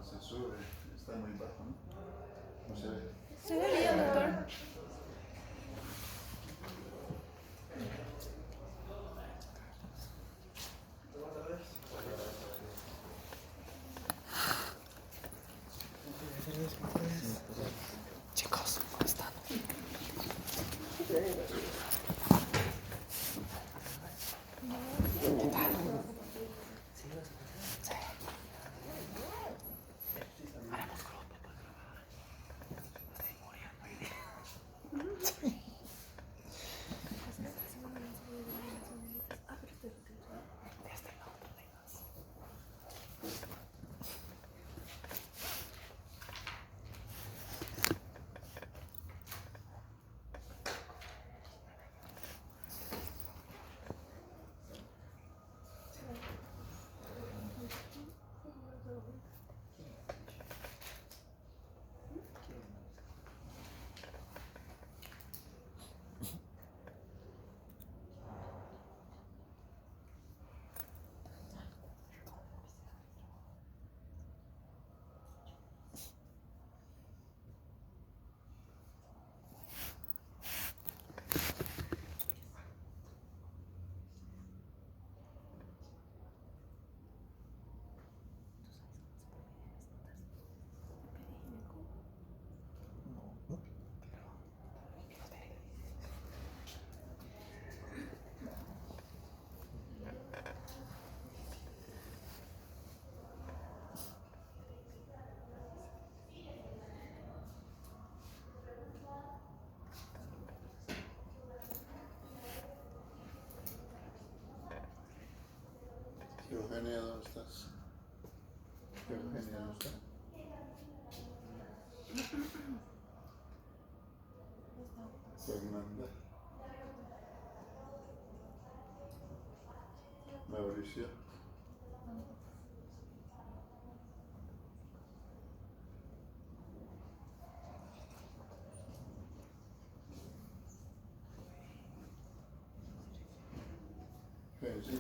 se sube, está muy bajo, ¿no? No se ve. ¿Se ve bien, doctor? Chicos, ¿cómo están? ¿Qué tal? Sí. Haremos grupo para grabar. Estoy muriendo hoy día. Sí. Este no, otro de más. Eugenia, ¿dónde estás? Eugenia, ¿dónde está? Fernanda. Mauricio. Benji.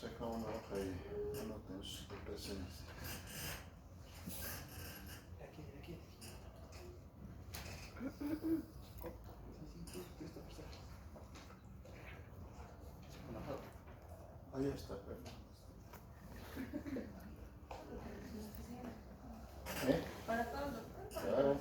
Saca una hoja y anoten sus reseñas. Ahí está, Fernanda. ¿Eh? Para todos. Claro.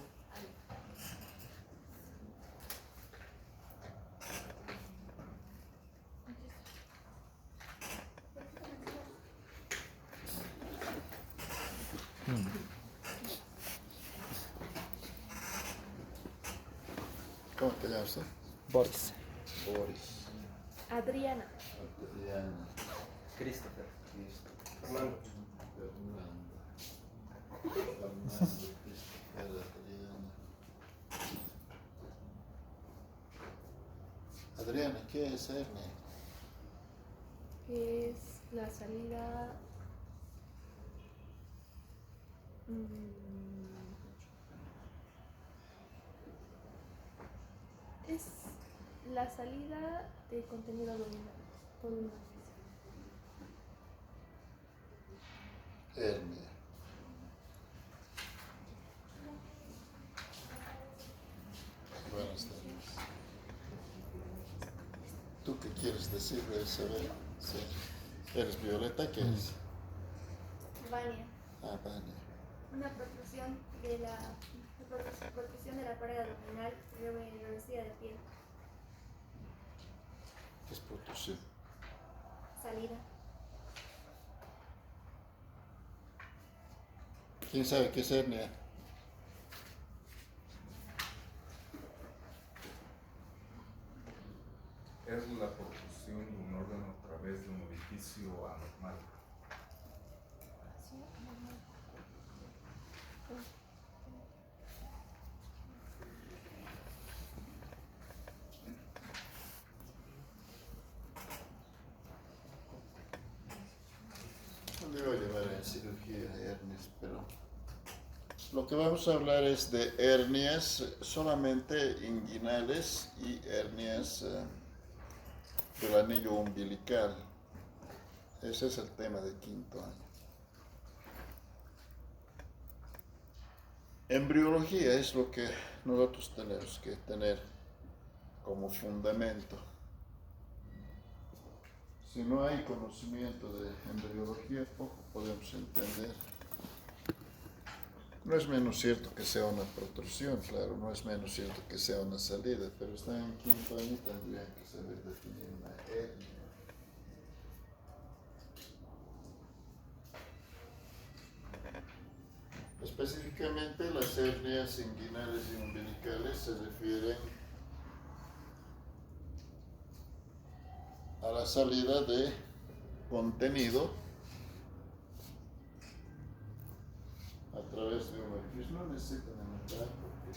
¿Cómo te llamas tú? Boris. Boris. Adriana. Adriana. Christopher. Fernando. Fernando. Christopher, Adriana. Adriana, ¿qué es hernia? Es la salida. Es la salida de contenido abdominal por una vez. Hernia. Buenas tardes. ¿Tú qué quieres decirle, Isabel? Sí. ¿Eres Violeta? ¿Qué es? Vania. Ah, Vania. Una protrusión de la pared abdominal revestida de piel. ¿Qué es protrusión? Salida. ¿Quién sabe qué es hernia? Es la protrusión de un órgano a través de un orificio anormal. No le voy a llevar en cirugía de hernias, pero lo que vamos a hablar es de hernias solamente inguinales y hernias del anillo umbilical. Ese es el tema de quinto año. Embriología es lo que nosotros tenemos que tener como fundamento. Si no hay conocimiento de embriología, poco podemos entender. No es menos cierto que sea una protrusión, claro, no es menos cierto que sea una salida, pero está en quinto año y tendrían que saber definir una hernia. Específicamente, las hernias inguinales y umbilicales se refieren a la salida de contenido a través de un orificio. No necesitan anotar porque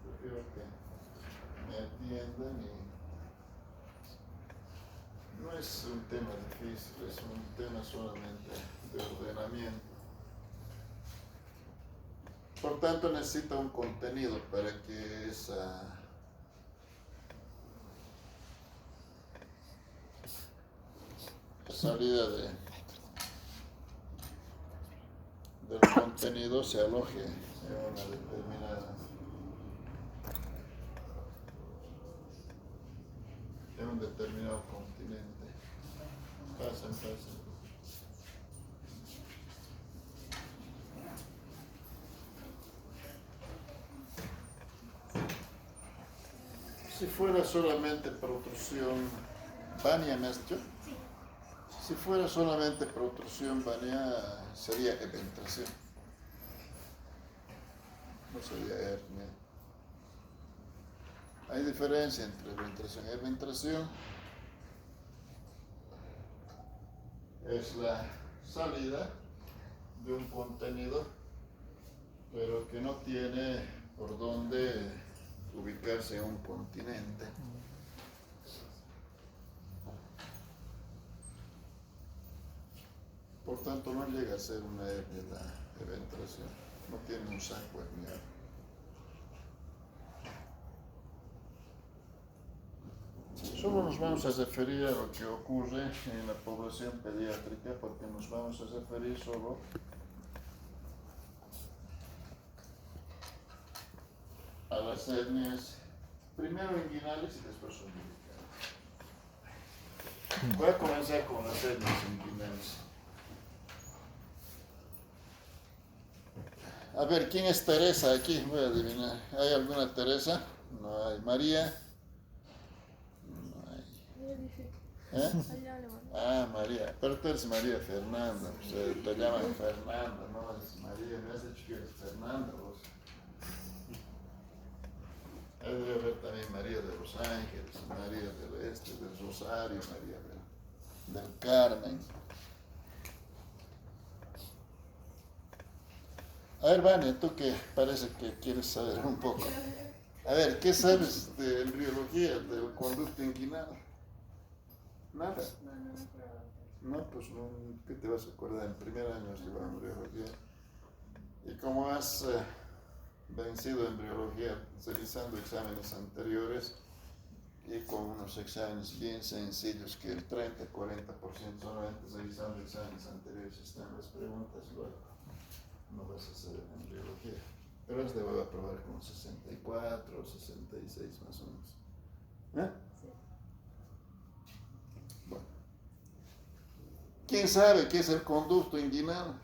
prefiero que me atiendan y no es un tema difícil, es un tema solamente de ordenamiento. Por tanto, necesita un contenido para que esa salida del contenido se aloje en una en un determinado continente. Pasen. Si fuera solamente protrusión vania, ¿me has dicho? Sí. Si fuera solamente protrusión vania, sería eventración. No sería hernia. Hay diferencia entre eventración y eventración. Es la salida de un contenido, pero que no tiene por dónde ubicarse en un continente. Por tanto, no llega a ser una hernia la eventración. No tiene un saco herniano. Solo nos vamos a referir a lo que ocurre en la población pediátrica porque nos vamos a referir solo a las hernias, primero inguinales y después umbilicales. Voy a comenzar con las hernias inguinales. A ver, ¿quién es Teresa aquí? Voy a adivinar. ¿Hay alguna Teresa? No hay. ¿María? No hay. ¿Eh? Ah, María. Pero tú eres María Fernanda. Pues, te llaman Fernanda, no es María. Me has dicho que eres Fernanda vos. Ahí debe haber también María de los Ángeles, María del Este, del Rosario, María del Carmen. A ver, Vania, tú que parece que quieres saber un poco. A ver, ¿qué sabes de embriología, del conducto inguinal? Nada. No, pues no, ¿qué te vas a acordar? En primer año has llevado embriología. Y como has vencido embriología realizando exámenes anteriores y con unos exámenes bien sencillos que el 30-40% solamente realizando exámenes anteriores están las preguntas, luego no vas a hacer embriología. Pero has de aprobar con 64 o 66 más o menos. ¿Eh? Sí. Bueno. ¿Quién sabe qué es el conducto inguinal?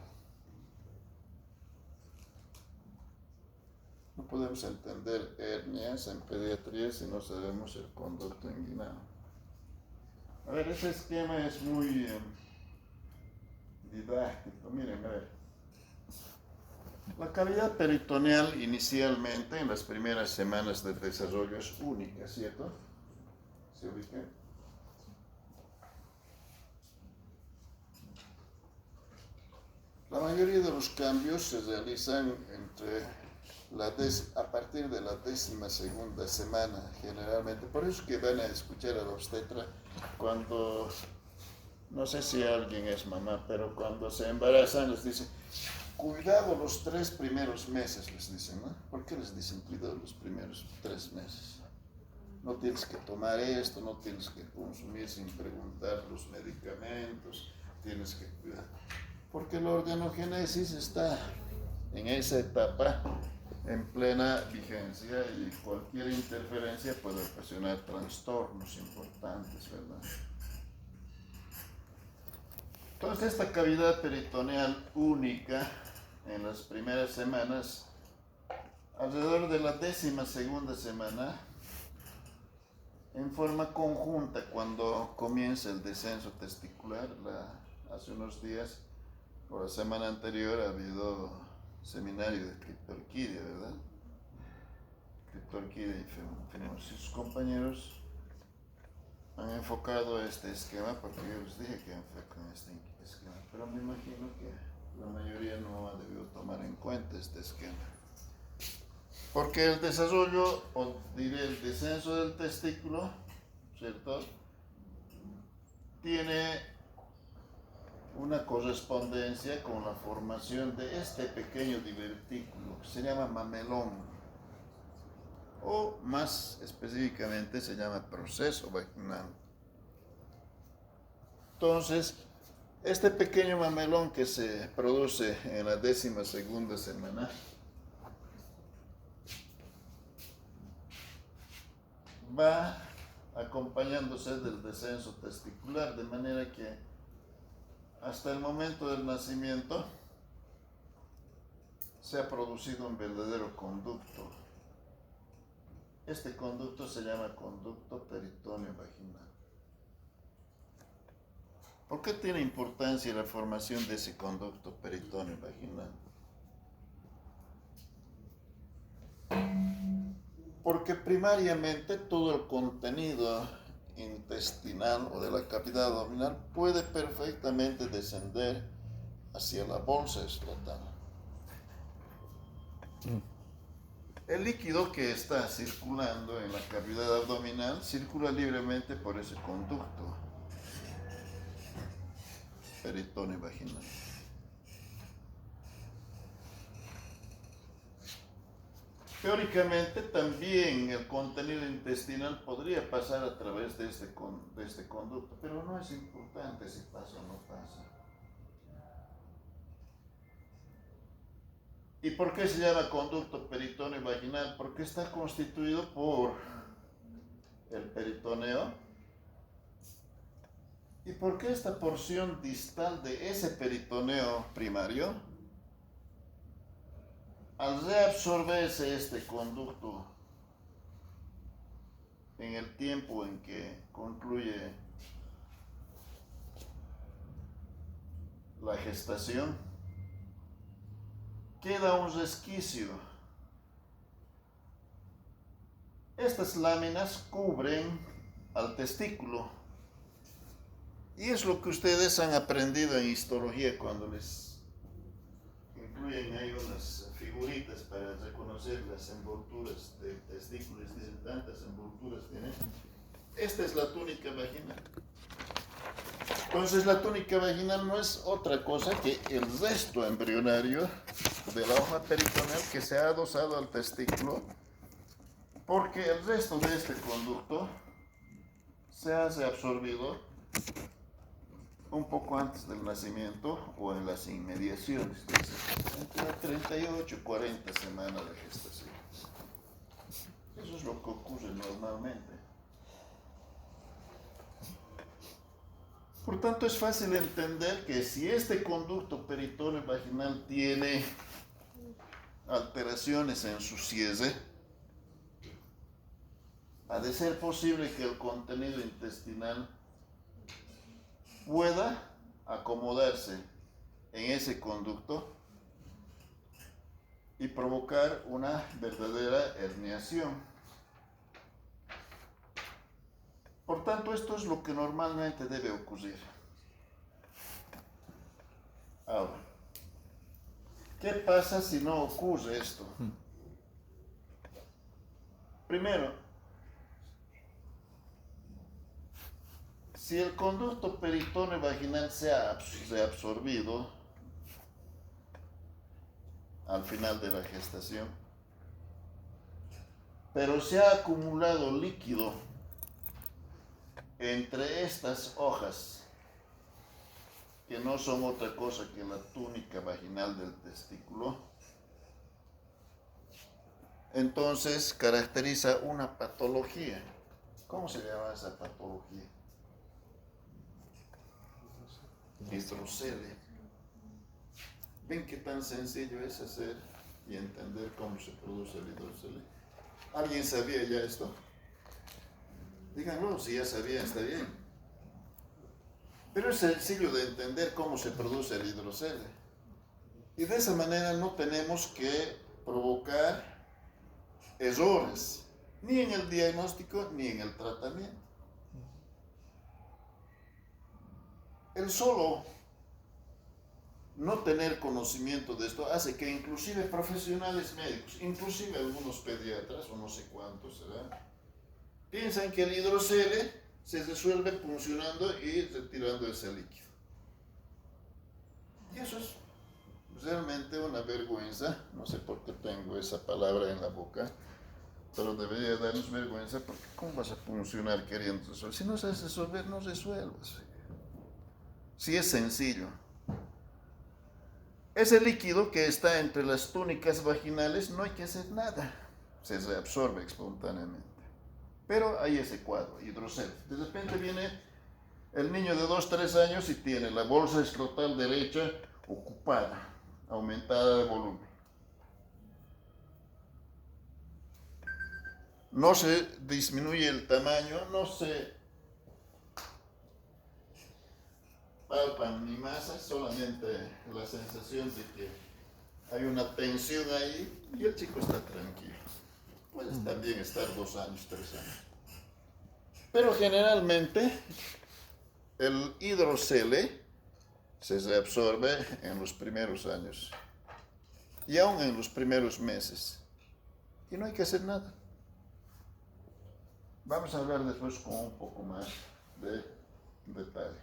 No podemos entender hernias en pediatría si no sabemos el conducto inguinal. A ver, ese esquema es muy didáctico. Miren, a ver. La cavidad peritoneal inicialmente en las primeras semanas del desarrollo es única, ¿cierto? ¿Se ubica? La mayoría de los cambios se realizan a partir de la 12ª semana, generalmente. Por eso que van a escuchar al obstetra cuando, no sé si alguien es mamá, pero cuando se embarazan les dice, cuidado los 3 primeros meses, les dicen, ¿no? ¿Por qué les dicen cuidado los primeros 3 meses? no tienes que tomar esto, no tienes que consumir sin preguntar los medicamentos, tienes que cuidar. Porque la organogénesis está en esa etapa en plena vigencia y cualquier interferencia puede ocasionar trastornos importantes, ¿verdad? Entonces esta cavidad peritoneal única en las primeras semanas, alrededor de la 12ª semana, en forma conjunta cuando comienza el descenso testicular, hace unos días, por la semana anterior ha habido seminario de criptorquidia, ¿verdad? Criptorquidia y sus compañeros han enfocado este esquema porque yo les dije que enfocan este esquema, pero me imagino que la mayoría no ha debido tomar en cuenta este esquema. Porque el desarrollo, o diré el descenso del testículo, ¿cierto?, tiene una correspondencia con la formación de este pequeño divertículo que se llama mamelón, o más específicamente se llama proceso vaginal. Entonces, este pequeño mamelón que se produce en la 12ª semana va acompañándose del descenso testicular, de manera que hasta el momento del nacimiento se ha producido un verdadero conducto. Este conducto se llama conducto peritoneo vaginal. ¿Por qué tiene importancia la formación de ese conducto peritoneo vaginal? Porque primariamente todo el contenido intestinal o de la cavidad abdominal puede perfectamente descender hacia la bolsa escrotal. El líquido que está circulando en la cavidad abdominal circula libremente por ese conducto peritoneo vaginal. Teóricamente también el contenido intestinal podría pasar a través de este conducto, pero no es importante si pasa o no pasa. ¿Y por qué se llama conducto peritoneo vaginal? Porque está constituido por el peritoneo. ¿Y por qué esta porción distal de ese peritoneo primario, al reabsorberse este conducto en el tiempo en que concluye la gestación, queda un resquicio? Estas láminas cubren al testículo y es lo que ustedes han aprendido en histología cuando les incluyen ahí unas figuritas para reconocer las envolturas del testículo. Les dicen tantas envolturas tiene. Esta es la túnica vaginal. Entonces la túnica vaginal no es otra cosa que el resto embrionario de la hoja peritoneal que se ha adosado al testículo, porque el resto de este conducto se ha reabsorbido un poco antes del nacimiento o en las inmediaciones, entre 38 y 40 semanas de gestación. Eso es lo que ocurre normalmente. Por tanto, es fácil entender que si este conducto peritoneo vaginal tiene alteraciones en su cierre, ha de ser posible que el contenido intestinal pueda acomodarse en ese conducto y provocar una verdadera herniación. Por tanto, esto es lo que normalmente debe ocurrir. Ahora, ¿qué pasa si no ocurre esto? Primero, si el conducto peritoneo vaginal se ha reabsorbido al final de la gestación, pero se ha acumulado líquido entre estas hojas, que no son otra cosa que la túnica vaginal del testículo. Entonces caracteriza una patología. ¿Cómo se llama esa patología? Hidrocelia. ¿Ven qué tan sencillo es hacer y entender cómo se produce el hidrocelia? ¿Alguien sabía ya esto? Díganlo, si ya sabían, está bien. Pero es sencillo de entender cómo se produce el hidrocelia. Y de esa manera no tenemos que provocar errores, ni en el diagnóstico ni en el tratamiento. El solo no tener conocimiento de esto hace que inclusive profesionales médicos, inclusive algunos pediatras, o no sé cuántos serán, piensan que el hidrocelia se resuelve puncionando y retirando ese líquido. Y eso es realmente una vergüenza. No sé por qué tengo esa palabra en la boca, pero debería darnos vergüenza, porque ¿cómo vas a puncionar queriendo resolver? Si no sabes resolver, no resuelvas. Si es sencillo. Ese líquido que está entre las túnicas vaginales no hay que hacer nada, se reabsorbe espontáneamente. Pero hay ese cuadro, hidrocelia. De repente viene el niño de 2-3 años y tiene la bolsa escrotal derecha ocupada, aumentada de volumen. No se disminuye el tamaño, no se palpan ni masas, solamente la sensación de que hay una tensión ahí y el chico está tranquilo. Puede también estar 2 años, 3 años. Pero generalmente el hidrocelia se reabsorbe en los primeros años y aún en los primeros meses. Y no hay que hacer nada. Vamos a hablar después con un poco más de detalle.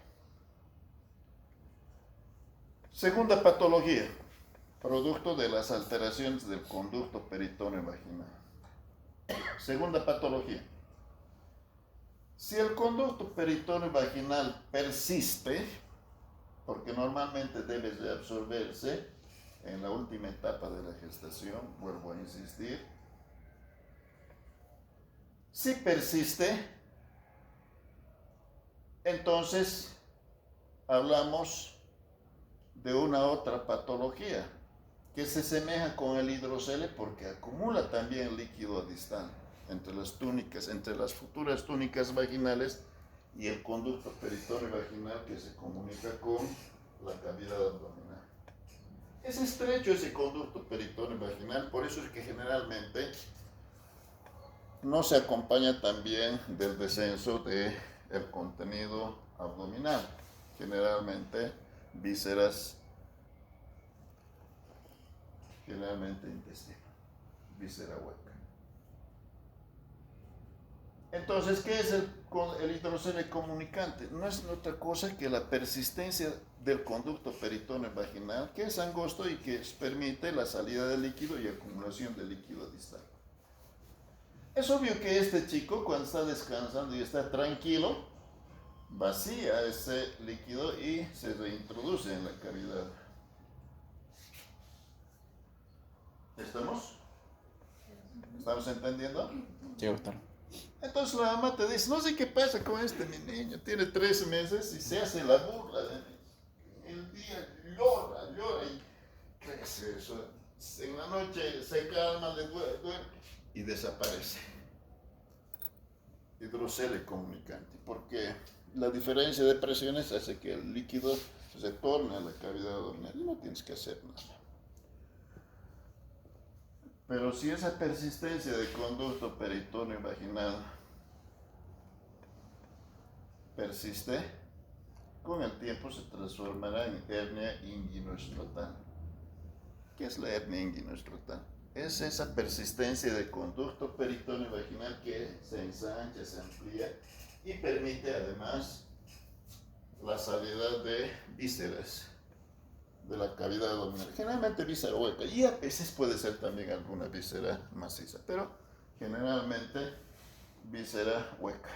Segunda patología, producto de las alteraciones del conducto peritoneo vaginal. Segunda patología. Si el conducto peritoneo vaginal persiste, porque normalmente debe reabsorberse en la última etapa de la gestación, vuelvo a insistir, si persiste, entonces hablamos de una otra patología que se asemeja con el hidrocelia porque acumula también líquido distal entre las túnicas, entre las futuras túnicas vaginales y el conducto peritoneo vaginal que se comunica con la cavidad abdominal. Es estrecho ese conducto peritoneo vaginal, por eso es que generalmente no se acompaña también del descenso del contenido abdominal, generalmente vísceras, generalmente intestino, víscera hueca. Entonces, ¿qué es el hidrocelia comunicante? No es otra cosa que la persistencia del conducto peritoneo vaginal, que es angosto y que permite la salida de líquido y acumulación de líquido distal. Es obvio que este chico, cuando está descansando y está tranquilo, vacía ese líquido y se reintroduce en la cavidad. ¿Estamos? ¿Estamos entendiendo? Sí, doctor. Entonces la mamá te dice, no sé qué pasa con mi niño, tiene 13 meses y se hace la burla de mí. El día llora y crece eso. En la noche se calma, le duele y desaparece. Hidrocelia comunicante, porque la diferencia de presiones hace que el líquido retorne a la cavidad abdominal y no tienes que hacer nada. Pero si esa persistencia de conducto peritoneo vaginal persiste, con el tiempo se transformará en hernia inguinoescrotal. ¿Qué es la hernia inguinoescrotal? Es esa persistencia de conducto peritoneo vaginal que se ensancha, se amplía y permite además la salida de vísceras de la cavidad abdominal, generalmente víscera hueca, y a veces puede ser también alguna víscera maciza, pero generalmente víscera hueca.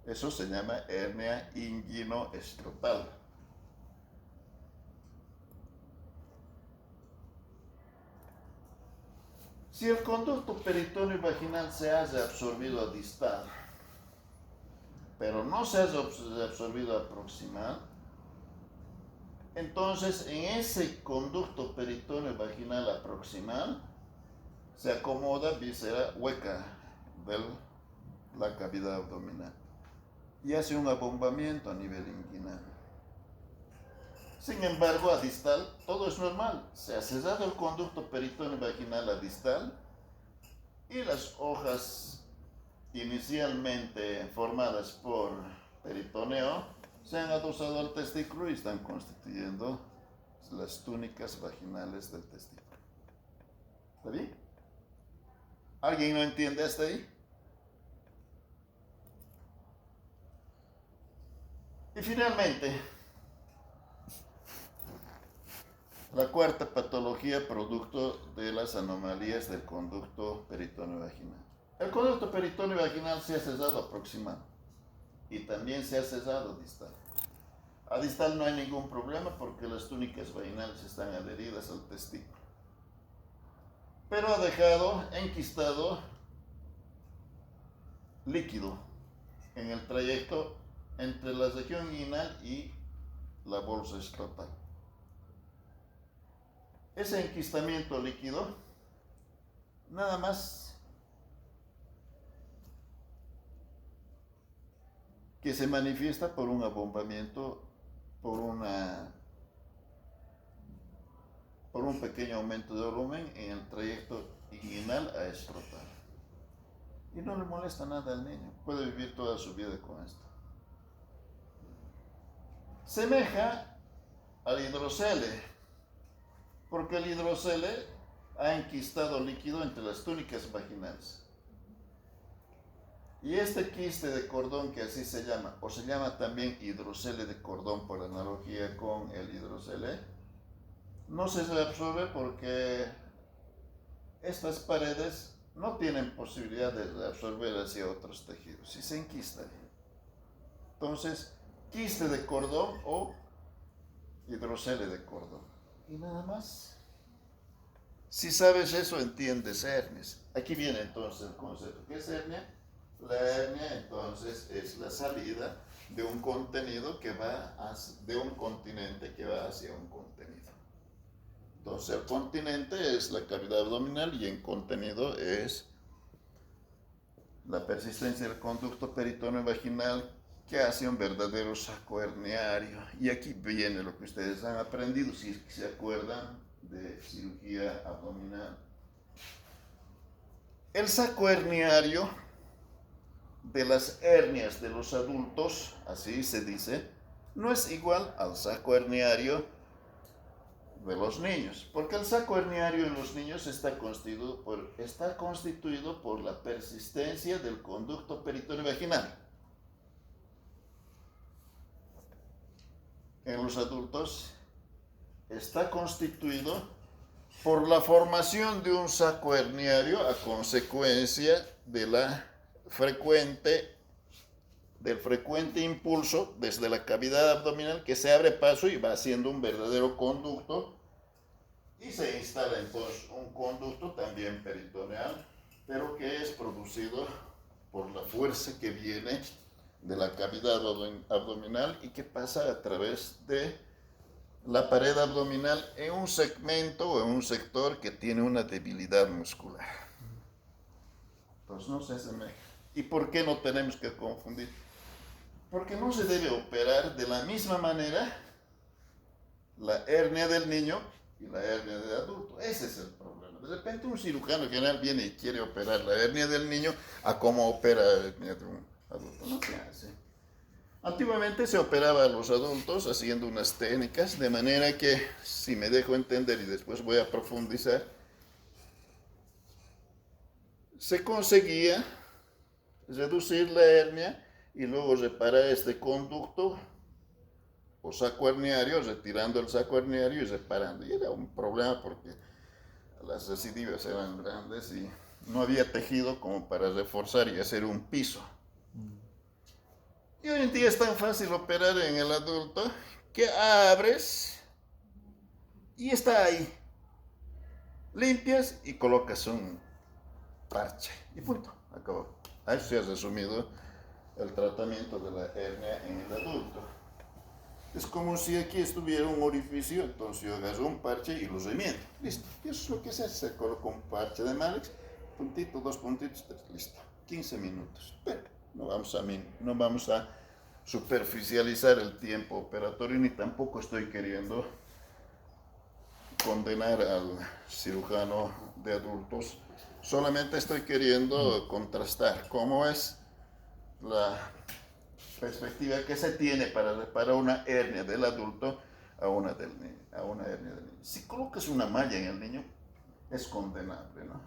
Eso se llama hernia inguinoescrotal. Si el conducto peritoneo vaginal se haya absorbido a distal, pero no se haya absorbido a proximal, entonces en ese conducto peritoneo vaginal a proximal se acomoda víscera hueca de la cavidad abdominal y hace un abombamiento a nivel inguinal. Sin embargo, a distal todo es normal. Se ha cerrado el conducto peritoneo vaginal a distal y las hojas inicialmente formadas por peritoneo se han adosado al testículo y están constituyendo las túnicas vaginales del testículo. ¿Está bien? ¿Alguien no entiende hasta ahí? Y finalmente, la cuarta patología producto de las anomalías del conducto peritoneo vaginal. El conducto peritoneo vaginal se ha cerrado a proximal y también se ha cerrado a distal. A distal no hay ningún problema porque las túnicas vaginales están adheridas al testículo. Pero ha dejado enquistado líquido en el trayecto entre la región inguinal y la bolsa escrotal. Ese enquistamiento líquido nada más que se manifiesta por un abombamiento, por un pequeño aumento de volumen en el trayecto inguinal a escrotal. Y no le molesta nada al niño, puede vivir toda su vida con esto. Semeja al hidrocele, porque el hidrocele ha enquistado líquido entre las túnicas vaginales. Y este quiste de cordón, que así se llama, o se llama también hidrocele de cordón por analogía con el hidrocele, no se reabsorbe porque estas paredes no tienen posibilidad de reabsorber hacia otros tejidos y se enquistan. Entonces, quiste de cordón o hidrocele de cordón. Y nada más. Si sabes eso, entiendes hernias. Aquí viene entonces el concepto. ¿Qué es hernia? La hernia entonces es la salida de un contenido que va de un continente que va hacia un contenido. Entonces el continente es la cavidad abdominal y el contenido es la persistencia del conducto peritoneo vaginal que hace un verdadero saco herniario. Y aquí viene lo que ustedes han aprendido, si se acuerdan de cirugía abdominal. El saco herniario de las hernias de los adultos, así se dice, no es igual al saco herniario de los niños, porque el saco herniario en los niños está constituido por la persistencia del conducto peritoneo vaginal. En los adultos está constituido por la formación de un saco herniario a consecuencia del frecuente impulso desde la cavidad abdominal que se abre paso y va haciendo un verdadero conducto y se instala entonces un conducto también peritoneal, pero que es producido por la fuerza que viene de la cavidad abdominal y que pasa a través de la pared abdominal en un segmento o en un sector que tiene una debilidad muscular. Entonces no se asemeja. ¿Y por qué no tenemos que confundir? Porque no se debe operar de la misma manera la hernia del niño y la hernia del adulto. Ese es el problema. De repente un cirujano general viene y quiere operar la hernia del niño a cómo opera la hernia de un adulto. No se hace. Antiguamente se operaba a los adultos haciendo unas técnicas, de manera que, si me dejo entender y después voy a profundizar, se conseguía reducir la hernia y luego reparar este conducto o saco herniario, retirando el saco herniario y reparando. Y era un problema porque las recidivas eran grandes y no había tejido como para reforzar y hacer un piso. Y hoy en día es tan fácil operar en el adulto que abres y está ahí. Limpias y colocas un parche y punto, acabó. Ahí se ha resumido el tratamiento de la hernia en el adulto. Es como si aquí estuviera un orificio, entonces yo agarro un parche y lo remiendo. Listo. Y eso es lo que se hace. Se coloca un parche de Malex, puntito, 2 puntitos, 3, listo. 15 minutos. Pero no vamos a superficializar el tiempo operatorio, ni tampoco estoy queriendo condenar al cirujano de adultos. Solamente estoy queriendo contrastar cómo es la perspectiva que se tiene para una hernia del adulto a una hernia del niño. Si colocas una malla en el niño, es condenable, ¿no?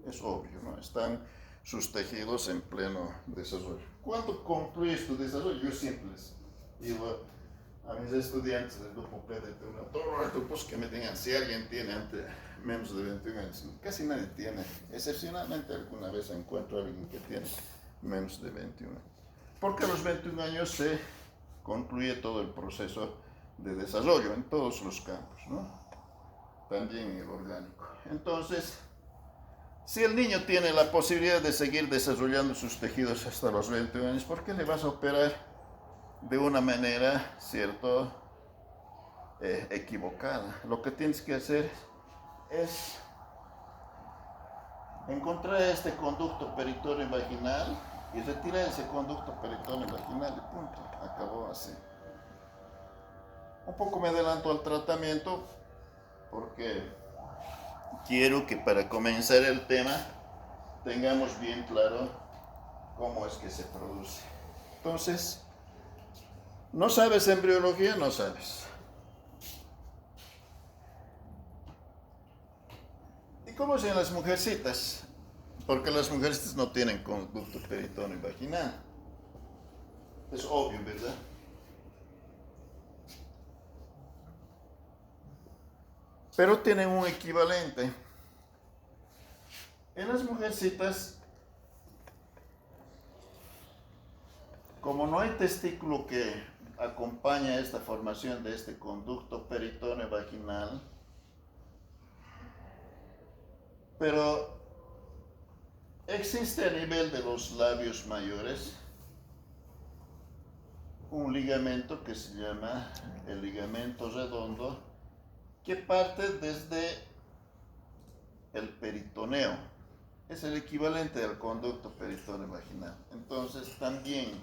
Es obvio, ¿no? Están sus tejidos en pleno desarrollo. ¿Cuándo concluyes tu desarrollo? Yo siempre les digo a mis estudiantes del grupo PDT, todos los grupos que me digan si alguien tiene menos de 21 años. Casi nadie tiene. Excepcionalmente alguna vez encuentro a alguien que tiene menos de 21 años. Porque a los 21 años se concluye todo el proceso de desarrollo en todos los campos, ¿no? También en el orgánico. Entonces, si el niño tiene la posibilidad de seguir desarrollando sus tejidos hasta los 21 años, ¿por qué le vas a operar de una manera, cierto, equivocada? Lo que tienes que hacer es encontrar este conducto peritoneo vaginal y retirar ese conducto peritoneo vaginal y punto. Acabó así. Un poco me adelanto al tratamiento porque quiero que para comenzar el tema tengamos bien claro cómo es que se produce. Entonces, ¿no sabes embriología? No sabes. ¿Y cómo es en las mujercitas? Porque las mujercitas no tienen conducto peritoneo vaginal. Es obvio, ¿verdad? Pero tienen un equivalente. En las mujercitas, como no hay testículo que acompaña esta formación de este conducto peritoneo vaginal, pero existe a nivel de los labios mayores un ligamento que se llama el ligamento redondo, que parte desde el peritoneo. Es el equivalente al conducto peritoneo vaginal. Entonces también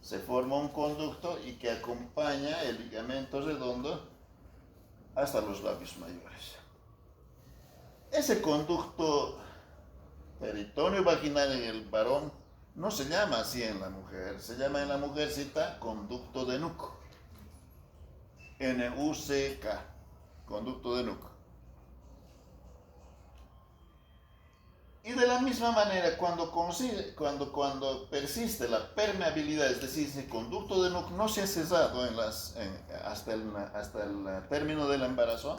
se forma un conducto y que acompaña el ligamento redondo hasta los labios mayores. Ese conducto peritoneo vaginal en el varón no se llama así en la mujer, se llama en la mujercita conducto de Nuc. N-U-C-K, conducto de Nuc. Y de la misma manera, cuando persiste la permeabilidad, es decir, ese conducto de Nuc no se ha cesado hasta el término del embarazo,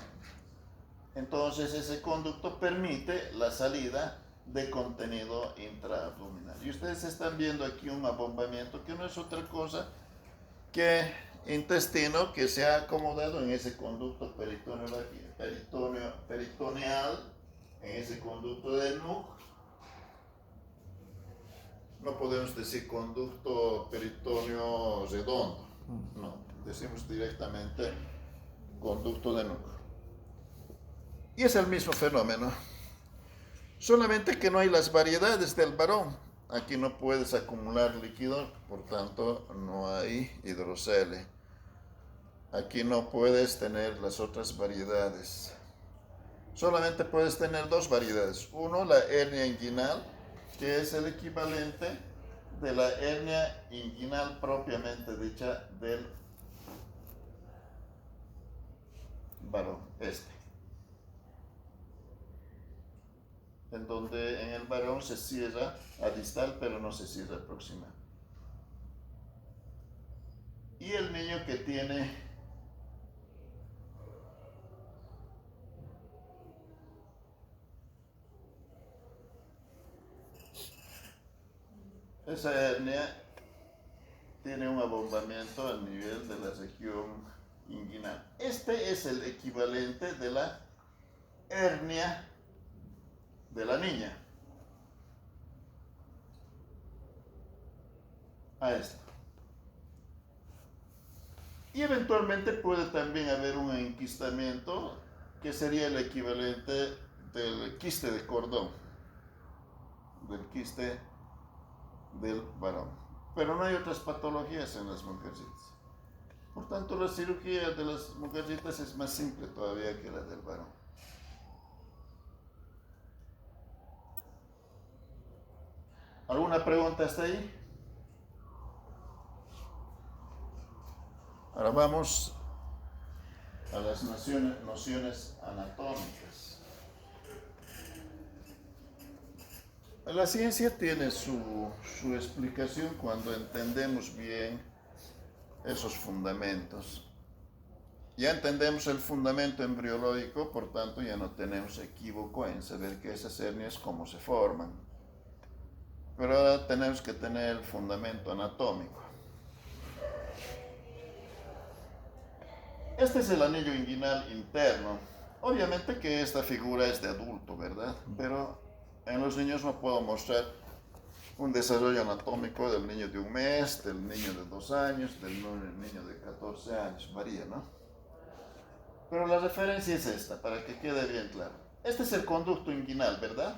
entonces ese conducto permite la salida de contenido intraabdominal. Y ustedes están viendo aquí un abombamiento que no es otra cosa que intestino que se ha acomodado en ese conducto peritoneal, en ese conducto de Nuc. No podemos decir conducto peritoneo redondo, no, decimos directamente conducto de Nuc. Y es el mismo fenómeno, solamente que no hay las variedades del varón. Aquí no puedes acumular líquido, por tanto no hay hidrocele. Aquí no puedes tener las otras variedades. Solamente puedes tener dos variedades. Uno, la hernia inguinal, que es el equivalente de la hernia inguinal propiamente dicha del varón, en donde en el varón se cierra a distal pero no se cierra a proximal. Y el niño que tiene Esa hernia tiene un abombamiento al nivel de la región inguinal. Este es el equivalente de la hernia de la niña. A esto. Y eventualmente puede también haber un enquistamiento que sería el equivalente del quiste de cordón, del quiste del varón. Pero no hay otras patologías en las mujercitas. Por tanto, la cirugía de las mujercitas es más simple todavía que la del varón. ¿Alguna pregunta hasta ahí? Ahora vamos a las nociones anatómicas. La ciencia tiene su explicación cuando entendemos bien esos fundamentos. Ya entendemos el fundamento embriológico, por tanto ya no tenemos equívoco en saber que esas hernias cómo se forman. Pero ahora tenemos que tener el fundamento anatómico. Este es el anillo inguinal interno. Obviamente que esta figura es de adulto, ¿verdad? Pero en los niños no puedo mostrar un desarrollo anatómico del niño de 1 mes, del niño de 2 años, del niño de 14 años, varía, ¿no? Pero la referencia es esta, para que quede bien claro. Este es el conducto inguinal, ¿verdad?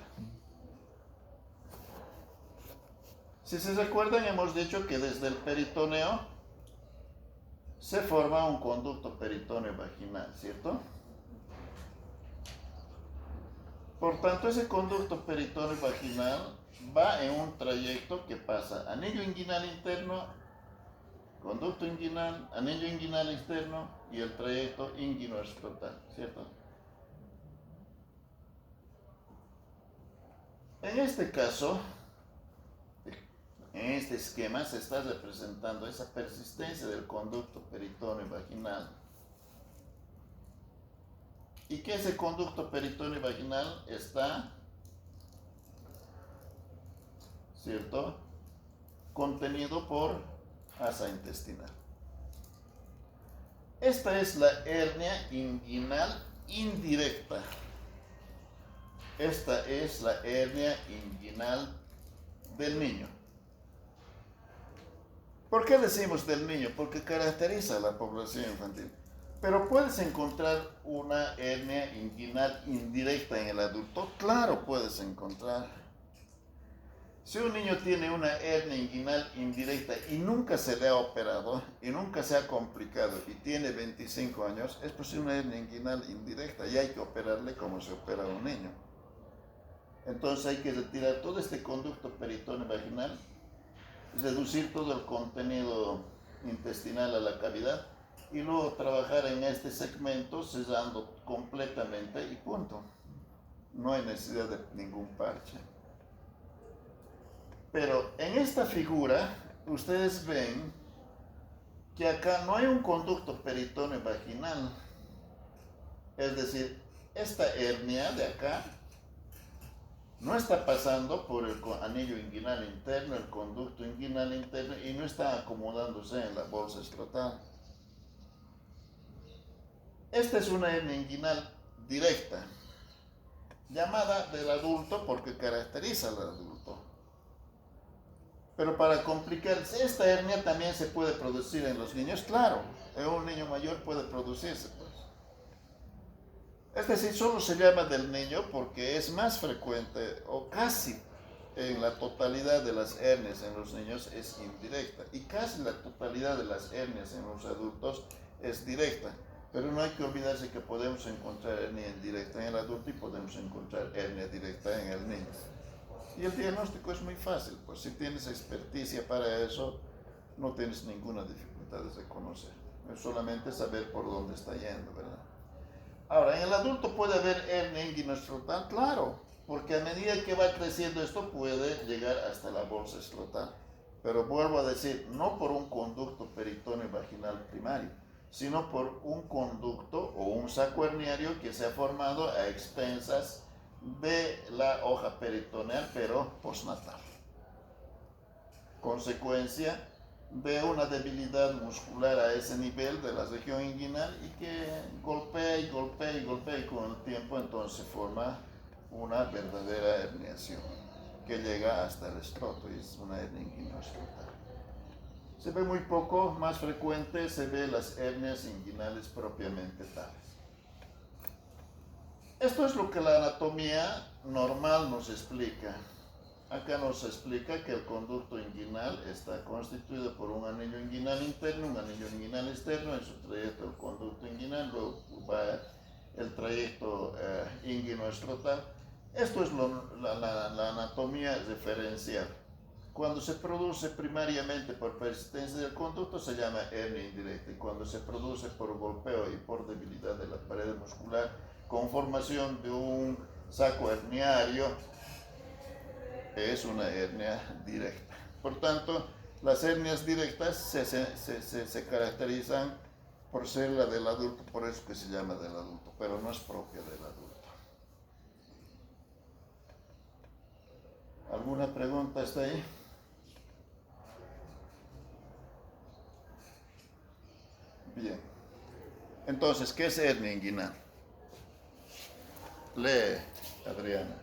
Si se recuerdan, hemos dicho que desde el peritoneo se forma un conducto peritoneo vaginal, ¿cierto? Por tanto, ese conducto peritoneo vaginal va en un trayecto que pasa anillo inguinal interno, conducto inguinal, anillo inguinal externo y el trayecto inguinoescrotal, ¿cierto? En este caso, en este esquema se está representando esa persistencia del conducto peritoneo vaginal. Y que ese conducto peritoneo vaginal está, ¿cierto?, contenido por asa intestinal. Esta es la hernia inguinal indirecta. Esta es la hernia inguinal del niño. ¿Por qué decimos del niño? Porque caracteriza a la población infantil. Pero ¿puedes encontrar una hernia inguinal indirecta en el adulto? Claro, puedes encontrar. Si un niño tiene una hernia inguinal indirecta y nunca se le ha operado y nunca se ha complicado y tiene 25 años, es posible una hernia inguinal indirecta y hay que operarle como se opera a un niño. Entonces hay que retirar todo este conducto peritoneo vaginal, reducir todo el contenido intestinal a la cavidad y luego trabajar en este segmento cerrando completamente y punto. No hay necesidad de ningún parche. Pero en esta figura ustedes ven que acá no hay un conducto peritoneo vaginal. Es decir, esta hernia de acá no está pasando por el anillo inguinal interno, el conducto inguinal interno, y no está acomodándose en la bolsa escrotal. Esta es una hernia inguinal directa, llamada del adulto porque caracteriza al adulto. Pero para complicarse, esta hernia también se puede producir en los niños, claro, en un niño mayor puede producirse, pues. Es decir, solo se llama del niño porque es más frecuente, o casi en la totalidad de las hernias en los niños es indirecta, y casi la totalidad de las hernias en los adultos es directa. Pero no hay que olvidarse que podemos encontrar hernia indirecta en el adulto y podemos encontrar hernia directa en el niño. Y el diagnóstico es muy fácil, pues si tienes experticia para eso, no tienes ninguna dificultad de reconocer. Es solamente saber por dónde está yendo, ¿verdad? Ahora, ¿en el adulto puede haber hernia inguinoescrotal? Claro, porque a medida que va creciendo esto puede llegar hasta la bolsa escrotal. Pero vuelvo a decir, no por un conducto peritoneo vaginal primario, sino por un conducto o un saco herniario que se ha formado a expensas de la hoja peritoneal, pero postnatal. consecuencia de una debilidad muscular a ese nivel de la región inguinal y que golpea y golpea y golpea y con el tiempo entonces forma una verdadera herniación que llega hasta el escroto y es una hernia inguinoescrotal. Se ve muy poco, más frecuente se ve las hernias inguinales propiamente tales. Esto es lo que la anatomía normal nos explica. Acá nos explica que el conducto inguinal está constituido por un anillo inguinal interno, un anillo inguinal externo, en su trayecto el conducto inguinal, luego va el trayecto inguinoescrotal. Esto es la anatomía referencial. Cuando se produce primariamente por persistencia del conducto se llama hernia indirecta y cuando se produce por golpeo y por debilidad de la pared muscular con formación de un saco herniario es una hernia directa. Por tanto, las hernias directas se caracterizan por ser la del adulto, por eso que se llama del adulto, pero no es propia del adulto. ¿Alguna pregunta hasta ahí? Bien. Entonces, ¿qué es hernia inguinal? Lee, Adriana.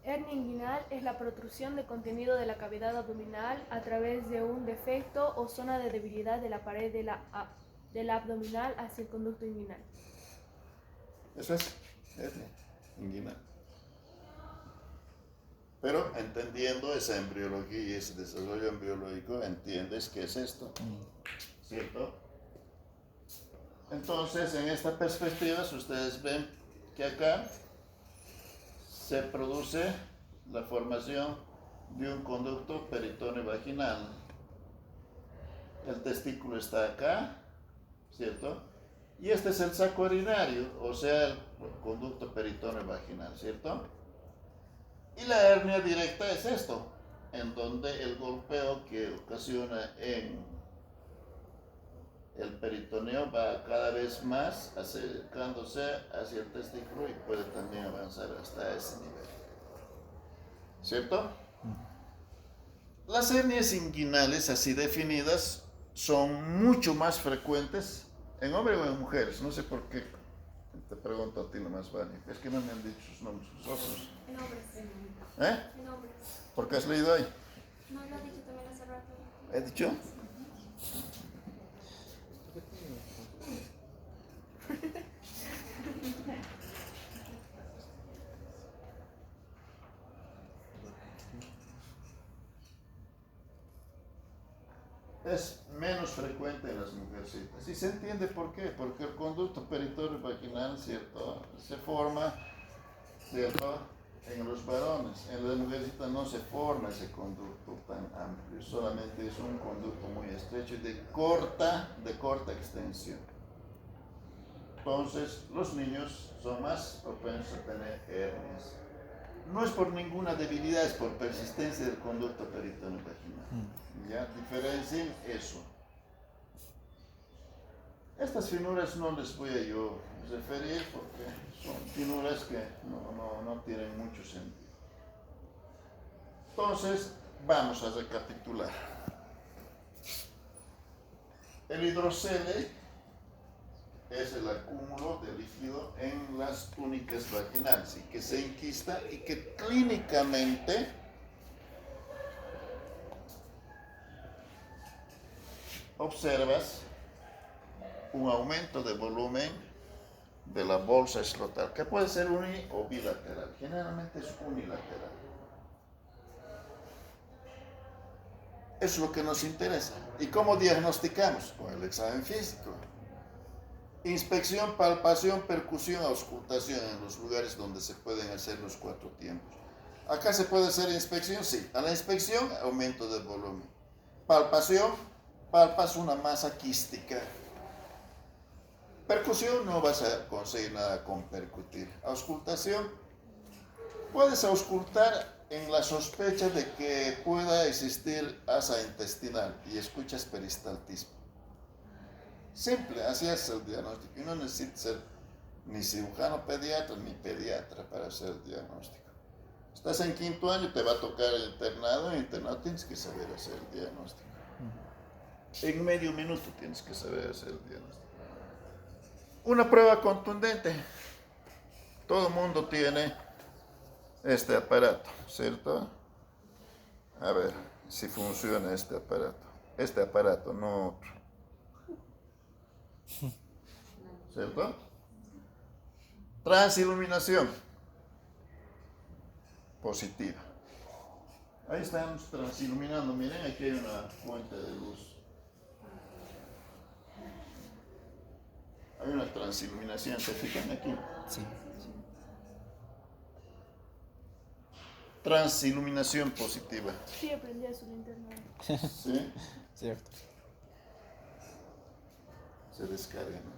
Hernia inguinal es la protrusión de contenido de la cavidad abdominal a través de un defecto o zona de debilidad de la pared de la abdominal hacia el conducto inguinal. Eso es hernia inguinal. Pero entendiendo esa embriología y ese desarrollo embriológico, entiendes qué es esto, ¿cierto? Entonces, en esta perspectiva, ustedes ven que acá se produce la formación de un conducto peritoneo vaginal. El testículo está acá, ¿cierto? Y este es el saco urinario, o sea, el conducto peritoneo vaginal, ¿cierto? Y la hernia directa es esto, en donde el golpeo que ocasiona en el peritoneo va cada vez más acercándose hacia el testículo y puede también avanzar hasta ese nivel. ¿Cierto? Las hernias inguinales así definidas son mucho más frecuentes en hombres o en mujeres. No sé por qué. Te pregunto a ti nomás, Vani. Es que no me han dicho sus nombres, sus otros. En hombres. ¿Eh? En hombres. ¿Por qué has leído ahí? No lo has dicho también hace rato. ¿He dicho? Es menos frecuente en las mujercitas. Y se entiende por qué. Porque el conducto peritoneo vaginal, ¿cierto? Se forma, ¿cierto? En los varones. En las mujercitas no se forma ese conducto tan amplio. Solamente es un conducto muy estrecho y de corta extensión. Entonces, los niños son más propensos a tener hernias. No es por ninguna debilidad, es por persistencia del conducto peritoneo vaginal. ¿Ya? Diferencien eso. Estas finuras no les voy a yo referir porque son finuras que no tienen mucho sentido. Entonces, vamos a recapitular. El hidrocele es el acúmulo de líquido en las túnicas vaginales y que se enquista y que clínicamente observas un aumento de volumen de la bolsa escrotal, que puede ser uni o bilateral, generalmente es unilateral. Eso es lo que nos interesa. ¿Y cómo diagnosticamos? Con el examen físico. Inspección, palpación, percusión, auscultación en los lugares donde se pueden hacer los 4 tiempos. Acá se puede hacer inspección, sí. A la inspección, aumento de volumen. Palpación, palpas una masa quística. Percusión, no vas a conseguir nada con percutir. Auscultación, puedes auscultar en la sospecha de que pueda existir asa intestinal y escuchas peristaltismo. Simple, así es el diagnóstico. Y no necesita ser ni cirujano pediatra ni pediatra para hacer el diagnóstico. Estás en quinto año, te va a tocar el internado. En el internado tienes que saber hacer el diagnóstico. En medio minuto tienes que saber hacer el diagnóstico. Una prueba contundente. Todo el mundo tiene este aparato, ¿cierto? A ver si funciona este aparato. Este aparato, no otro. ¿Cierto? Transiluminación positiva. Ahí estamos transiluminando. Miren, aquí hay una fuente de luz. Hay una transiluminación, ¿se fijan aquí? Sí. Transiluminación positiva. Sí, aprendí eso en internet. ¿Sí? Cierto. Se descarga, ¿no?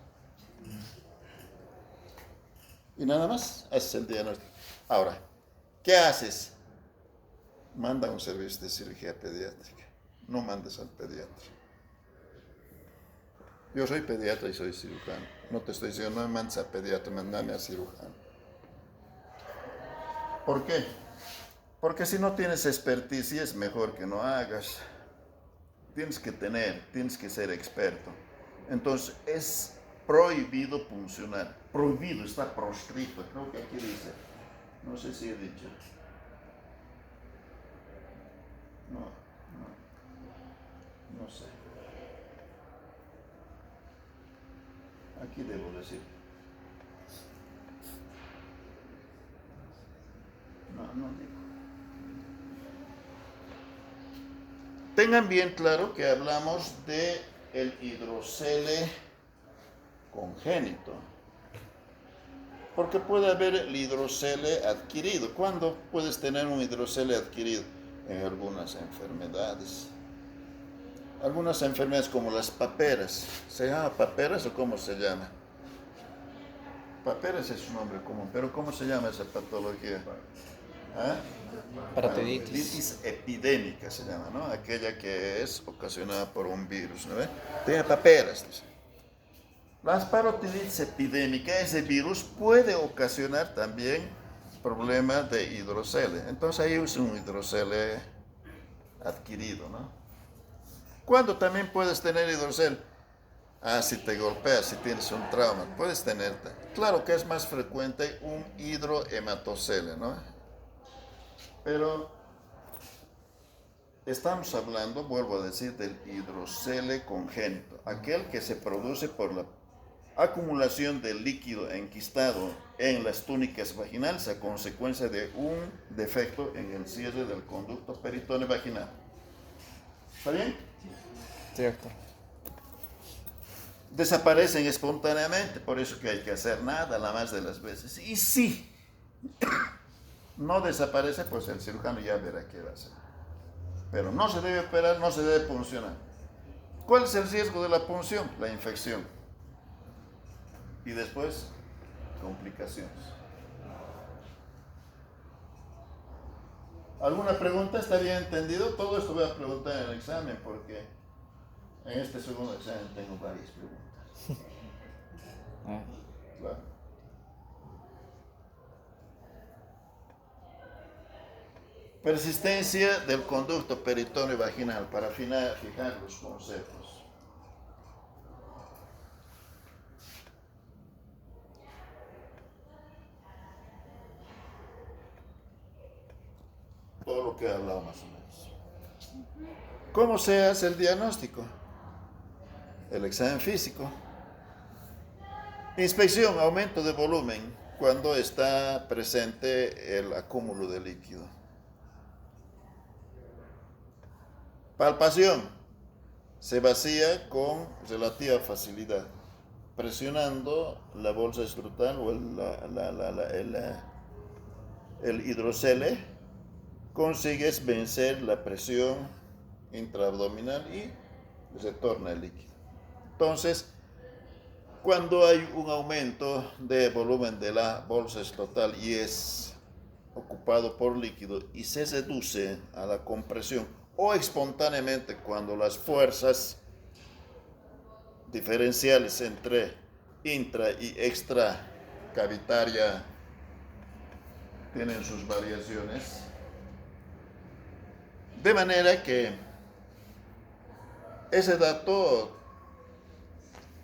Y nada más, haces el diagnóstico. Ahora, ¿qué haces? Manda un servicio de cirugía pediátrica. No mandes al pediatra. Yo soy pediatra y soy cirujano. No te estoy diciendo, no me mandes al pediatra, mandame al cirujano. ¿Por qué? Porque si no tienes experticia es mejor que no hagas. Tienes que ser experto. Entonces es prohibido puncionar. Prohibido, está proscrito. Creo que aquí dice. No sé si he dicho. No sé. Aquí debo decir. No digo. Tengan bien claro que hablamos de el hidrocele congénito. Porque puede haber el hidrocele adquirido. ¿Cuándo puedes tener un hidrocele adquirido? En algunas enfermedades. Algunas enfermedades como las paperas. ¿Se llama paperas o cómo se llama? Paperas es su nombre común, pero ¿cómo se llama esa patología? ¿Ah? Parotiditis. Parotiditis epidémica se llama, ¿no? Aquella que es ocasionada por un virus, ¿no? Tiene paperas. Las parotiditis epidémica, ese virus puede ocasionar también problemas de hidrocele. Entonces ahí es un hidrocele adquirido, ¿no? ¿Cuándo también puedes tener hidrocele? Si te golpeas, si tienes un trauma, puedes tener. Claro que es más frecuente un hidrohematocele, ¿no? Pero estamos hablando, vuelvo a decir, del hidrocele congénito, aquel que se produce por la acumulación de líquido enquistado en las túnicas vaginales a consecuencia de un defecto en el cierre del conducto peritoneo vaginal. ¿Está bien? Cierto. Desaparecen espontáneamente, por eso que hay que hacer nada la más de las veces. Y si no desaparece, pues el cirujano ya verá qué va a hacer. Pero no se debe operar, no se debe puncionar. ¿Cuál es el riesgo de la punción? La infección. Y después, complicaciones. ¿Alguna pregunta? ¿Está bien entendido? Todo esto voy a preguntar en el examen porque en este segundo examen tengo varias preguntas. Claro. Persistencia del conducto peritoneo vaginal para fijar los conceptos. Todo lo que he hablado más o menos. ¿Cómo se hace el diagnóstico? El examen físico. Inspección, aumento de volumen cuando está presente el acúmulo de líquido. Palpación, se vacía con relativa facilidad, presionando la bolsa escrotal o el hidrocele, consigues vencer la presión intraabdominal y retorna el líquido. Entonces, cuando hay un aumento de volumen de la bolsa escrotal y es ocupado por líquido y se reduce a la compresión o espontáneamente cuando las fuerzas diferenciales entre intra y extracavitaria tienen sus variaciones. De manera que ese dato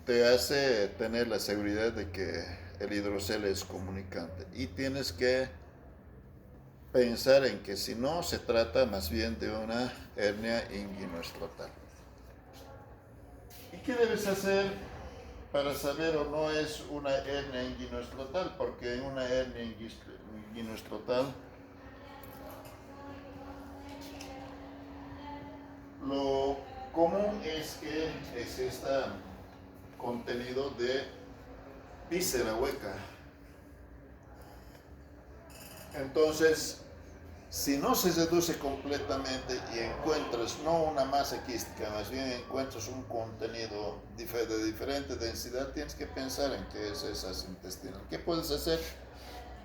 te hace tener la seguridad de que el hidrocele es comunicante. Y tienes que pensar en que si no, se trata más bien de una hernia inguinoescrotal. ¿Y qué debes hacer para saber o no es una hernia inguinoescrotal? Porque en una hernia inguinoescrotal lo común es que exista contenido de víscera hueca. Entonces, si no se reduce completamente y encuentras no una masa quística, más bien encuentras un contenido de diferente densidad, tienes que pensar en qué es esa intestinal. ¿Qué puedes hacer?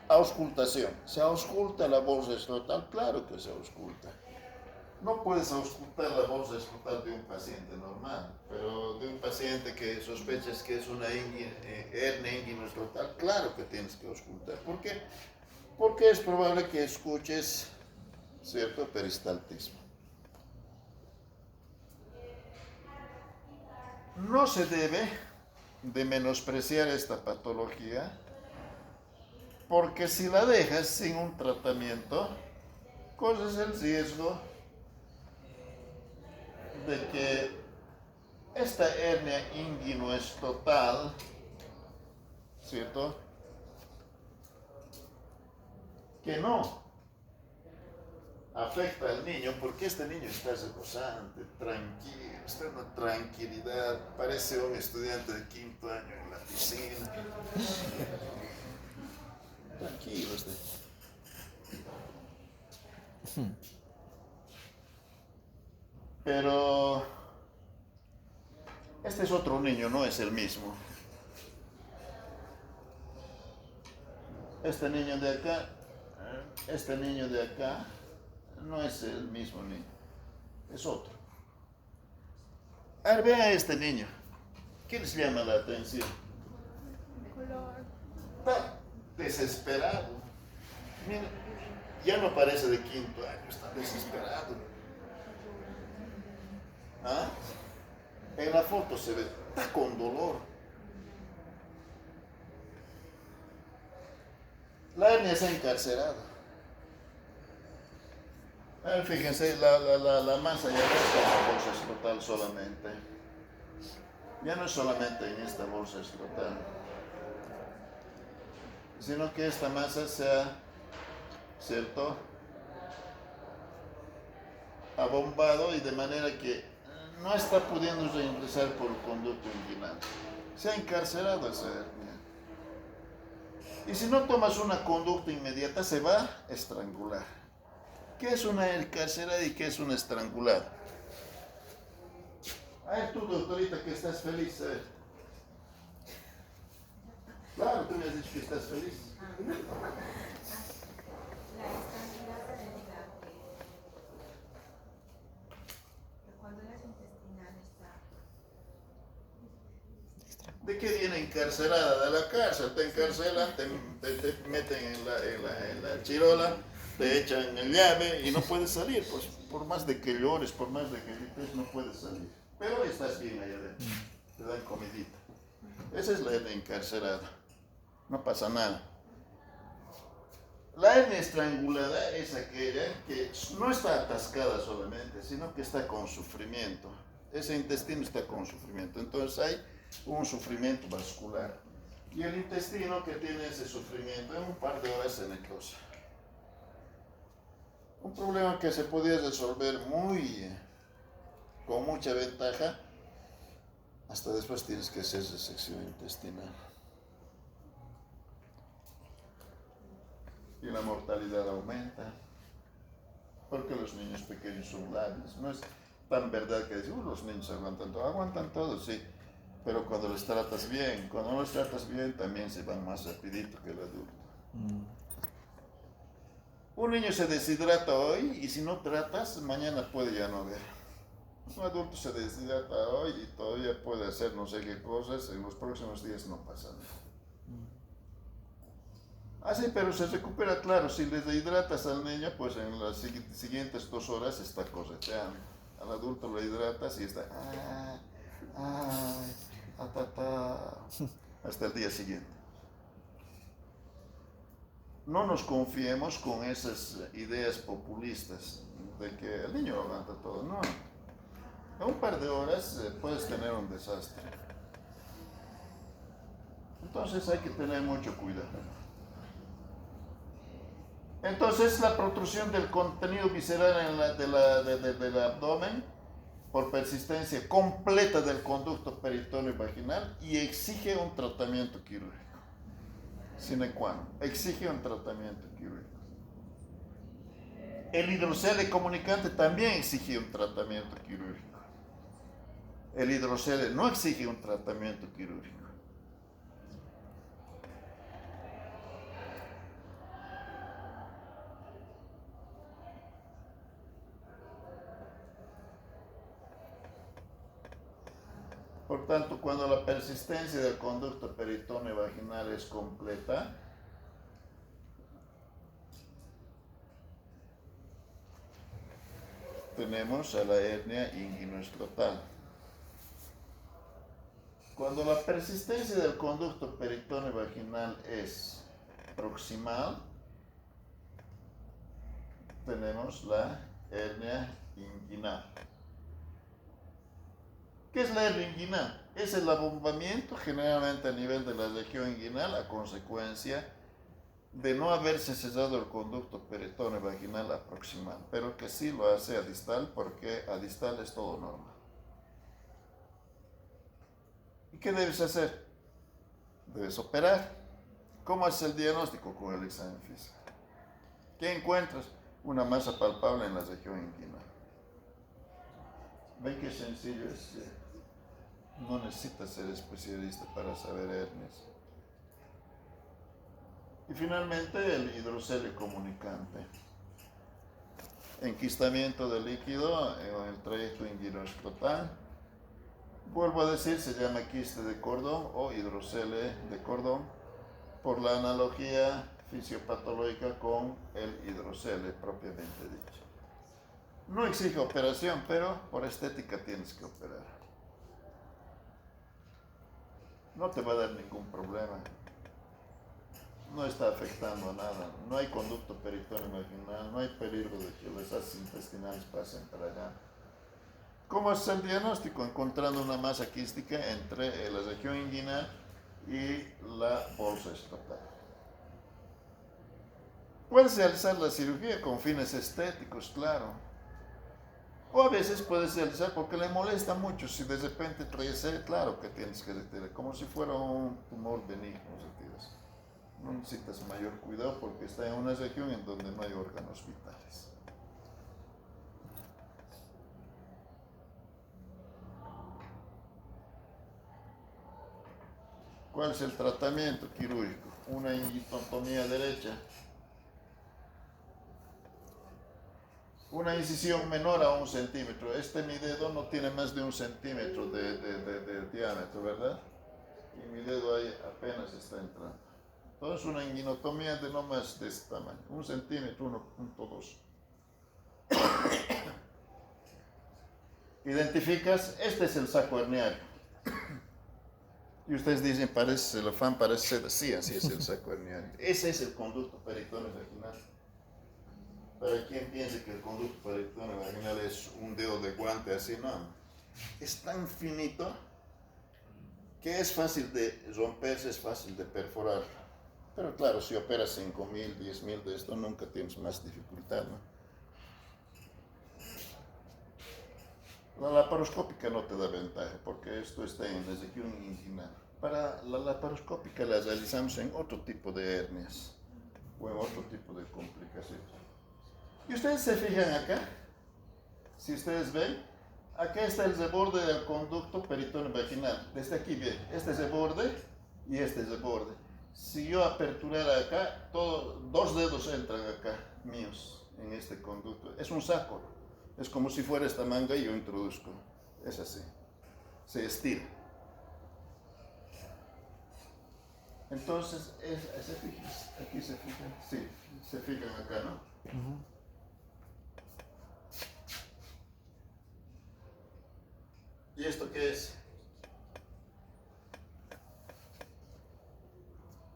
Auscultación. ¿Se ausculta la bolsa escrotal? Claro que se ausculta. No puedes auscultar la bolsa escrotal de un paciente normal, pero de un paciente que sospechas que es una hernia inguinoescrotal, claro que tienes que auscultar. ¿Por qué? Porque es probable que escuches cierto peristaltismo. No se debe de menospreciar esta patología, porque si la dejas sin un tratamiento, corres el riesgo de que esta hernia inguinoescrotal, ¿cierto?, que no afecta al niño, porque este niño está reposante, tranquilo, está en una tranquilidad, parece un estudiante de 5º año en la piscina. Tranquilo este. Pero este es otro niño, no es el mismo. Este niño de acá no es el mismo niño, es otro. A ver, vea a este niño. ¿Qué les llama la atención? Color. Está desesperado. Mira, ya no parece de 5º año, está desesperado. ¿Ah? En la foto se ve, está con dolor. La hernia está encarcerada. A ver, fíjense, la masa ya no está en la bolsa escrotal solamente. Ya no es solamente en esta bolsa escrotal, sino que esta masa se ha, ¿cierto?, abombado y de manera que no está pudiendo reingresar por el conducto inguinal. Se ha encarcerado esa hernia. Y si no tomas una conducta inmediata, se va a estrangular. ¿Qué es una encarcerada y qué es una estrangulada? A ver, tú, doctorita, que estás feliz, a ver. Claro, tú me has dicho que estás feliz. La estrangulada debido a que cuando eres intestinal está. ¿De qué viene encarcelada? De la cárcel. Te encarcelan, te meten en la chirola, te echan el llave y no puedes salir. Pues por más de que llores, por más de que grites, no puedes salir. Pero estás bien allá adentro. Te dan comidita. Esa es la hernia encarcerada. No pasa nada. La hernia estrangulada es aquella que no está atascada solamente, sino que está con sufrimiento. Ese intestino está con sufrimiento. Entonces hay un sufrimiento vascular. Y el intestino que tiene ese sufrimiento en un par de horas se necrosa. Un problema que se podía resolver con mucha ventaja, hasta después tienes que hacer resección intestinal. Y la mortalidad aumenta, porque los niños pequeños son lábiles. No es tan verdad que decir, los niños aguantan todo, sí, pero cuando les tratas bien, cuando no les tratas bien, también se van más rapidito que el adulto. Un niño se deshidrata hoy y si no tratas, mañana puede ya no ver. Un adulto se deshidrata hoy y todavía puede hacer no sé qué cosas, en los próximos días no pasa nada. Ah, sí, pero se recupera, claro, si le hidratas al niño, pues en las siguientes 2 horas está correteando. Al adulto lo hidratas y está, hasta el día siguiente. No nos confiemos con esas ideas populistas de que el niño aguanta todo, no. En un par de horas puedes tener un desastre. Entonces hay que tener mucho cuidado. Entonces la protrusión del contenido visceral del abdomen por persistencia completa del conducto peritoneo vaginal y exige un tratamiento quirúrgico. Sine qua non, exige un tratamiento quirúrgico. El hidrocele comunicante también exige un tratamiento quirúrgico. El hidrocele no exige un tratamiento quirúrgico. Por tanto, cuando la persistencia del conducto peritoneo vaginal es completa, tenemos a la hernia inguinoescrotal. Cuando la persistencia del conducto peritoneo vaginal es proximal, tenemos la hernia inguinal. ¿Qué es la hernia inguinal? Es el abombamiento generalmente a nivel de la región inguinal a consecuencia de no haberse cesado el conducto peritoneo vaginal a proximal, pero que sí lo hace a distal porque a distal es todo normal. ¿Y qué debes hacer? Debes operar. ¿Cómo es el diagnóstico con el examen físico? ¿Qué encuentras? Una masa palpable en la región inguinal. ¿Ven qué sencillo es? No necesitas ser especialista para saber hernias. Y finalmente el hidrocele comunicante. Enquistamiento de líquido en el trayecto inguinoescrotal. Vuelvo a decir, se llama quiste de cordón o hidrocele de cordón por la analogía fisiopatológica con el hidrocele propiamente dicho. No exige operación, pero por estética tienes que operar. No te va a dar ningún problema. No está afectando a nada. No hay conducto peritoneo vaginal, no hay peligro de que los haces intestinales pasen para allá. ¿Cómo es el diagnóstico? Encontrando una masa quística entre la región inguinal y la bolsa escrotal. Puedes realizar la cirugía con fines estéticos, claro. O a veces puedes realizar porque le molesta mucho. Si de repente trae, claro que tienes que retirar, como si fuera un tumor benigno, retiras. No necesitas mayor cuidado porque está en una región en donde no hay órganos vitales. ¿Cuál es el tratamiento quirúrgico? Una inguinotomía derecha. Una incisión menor a 1 centímetro. Mi dedo no tiene más de 1 centímetro de diámetro, ¿verdad? Y mi dedo ahí apenas está entrando. Entonces una inguinotomía de no más de este tamaño. 1 centímetro, 1.2. Identificas, este es el saco herniario. Y ustedes dicen, parece celofán, parece seda. Sí, así es el saco herniario. Ese es el conducto peritoneo vaginal. Para quien piense que el conducto peritoneo vaginal es un dedo de guante, así no. Es tan finito que es fácil de romperse, es fácil de perforar. Pero claro, si operas 5.000, 10.000 de esto, nunca tienes más dificultad, ¿no? La laparoscópica no te da ventaja porque esto está en la región inguinal. Para la laparoscópica la realizamos en otro tipo de hernias o en otro tipo de complicaciones. Y ustedes se fijan acá, si ustedes ven, acá está el reborde del conducto peritoneo vaginal. Desde aquí bien, este es el borde y este es el borde. Si yo aperturara acá, 2 dedos entran acá, míos, en este conducto. Es un saco. Es como si fuera esta manga y yo introduzco. Es así. Se estira. Entonces, se fijan, aquí se fijan, sí, se fijan acá, ¿no? ¿Y esto qué es?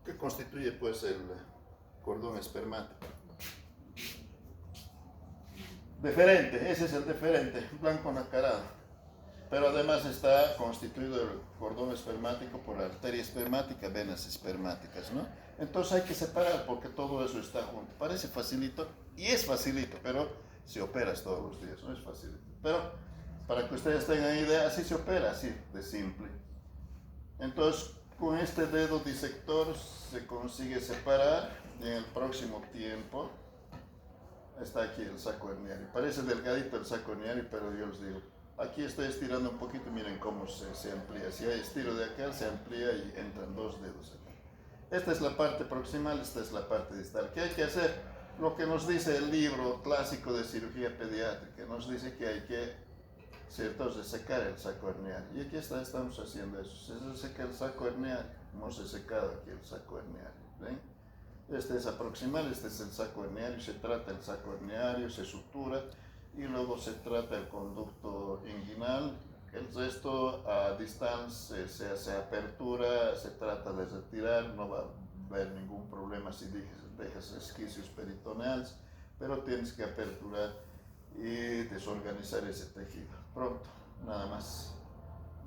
¿Qué constituye pues el cordón espermático? Deferente, ese es el deferente, blanco nacarado. Pero además está constituido el cordón espermático por arteria espermática, venas espermáticas, ¿no? Entonces hay que separar porque todo eso está junto. Parece facilito, y es facilito, pero si operas todos los días, no es facilito. Pero para que ustedes tengan idea, así se opera, así de simple. Entonces, con este dedo disector se consigue separar y en el próximo tiempo está aquí el saco herniario. Parece delgadito el saco herniario, pero yo les digo, aquí estoy estirando un poquito, miren cómo se amplía. Si hay estiro de acá, se amplía y entran 2 dedos acá. Esta es la parte proximal, esta es la parte distal. ¿Qué hay que hacer? Lo que nos dice el libro clásico de cirugía pediátrica, nos dice que hay que, ¿cierto?, secar el saco herniario. Y aquí estamos haciendo eso. Se seca el saco herniario. Hemos secado aquí el saco herniario. ¿Ven? Este es aproximal, este es el saco herniario. Se trata el saco herniario, se sutura y luego se trata el conducto inguinal. El resto a distancia se hace apertura, se trata de retirar, no va a haber ningún problema si dejas esquicios peritoneales, pero tienes que aperturar y desorganizar ese tejido. Pronto, nada más,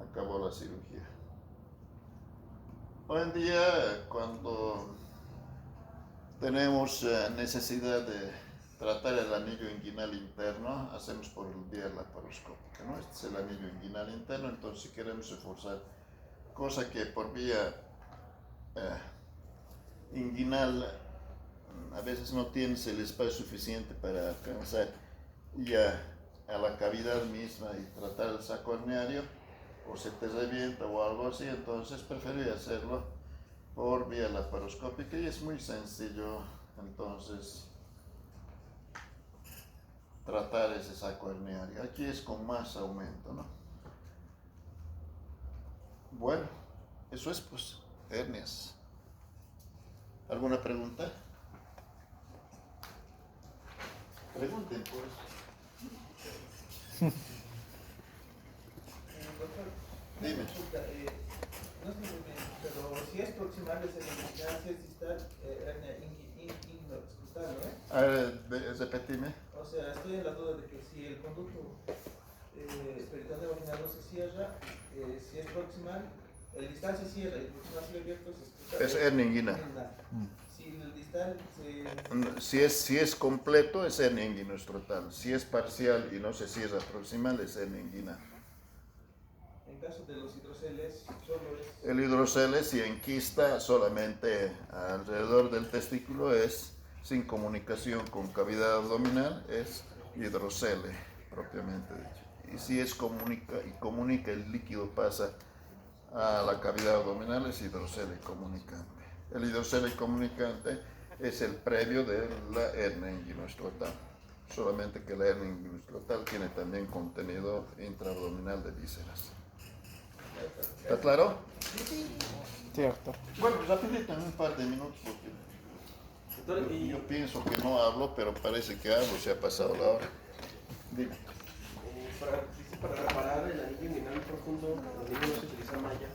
acabó la cirugía. Hoy en día, cuando tenemos necesidad de tratar el anillo inguinal interno, hacemos por vía laparoscópica, ¿no? Este es el anillo inguinal interno, entonces si queremos reforzar, cosa que por vía inguinal a veces no tienes el espacio suficiente para alcanzar ya a la cavidad misma y tratar el saco herniario, o se te revienta o algo así, entonces preferí hacerlo por vía laparoscópica y es muy sencillo, entonces tratar ese saco herniario. Aquí es con más aumento, ¿no? Bueno, eso es pues hernias. ¿Alguna pregunta? Pregunten pues. Doctor, Dime. consulta, no sé muy bien, pero si es proximal es hernia, si es distal, hernia inguinal-excrutal, ¿no? A ver, repetime. O sea, estoy en la duda de que si el conducto peritoneo vaginal no se cierra, si es proximal, el distal se cierra y el proximal sigue abierto, es excrutal. Es hernia inguinal. Si el distal Si es completo, es hernia inguinoescrotal. Si es parcial y no se cierra proximal, es hernia inguinal. en caso de los hidroceles, solo es... El hidrocele, si enquista solamente alrededor del testículo, es sin comunicación con cavidad abdominal, es hidrocele, propiamente dicho. Y si es comunica, el líquido pasa a la cavidad abdominal, es hidrocele comunicante. El hidrocele comunicante es el previo de la hernia inguinoescrotal. Solamente que la hernia inguinoescrotal tiene también contenido intraabdominal de vísceras. ¿Está claro? Cierto. Bueno, rapidito, en un par de minutos, porque yo pienso que no hablo, pero parece que hablo, se ha pasado la hora. Dime. Para reparar el anillo inguinal profundo, los niños no se utiliza malla.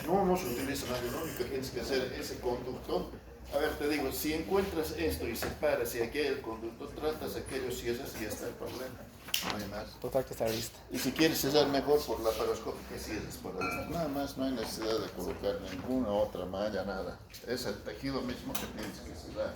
No se utiliza nada, lo único que tienes que hacer ese conducto. A ver, te digo, si encuentras esto y separas y aquí hay el conducto, tratas aquello, cierras y ya está el problema. No hay más. Total que está lista. Y si quieres cerrar mejor por la laparoscópica, cierras por adentro. Nada más, no hay necesidad de colocar ninguna otra malla, nada. Es el tejido mismo que tienes que cerrar.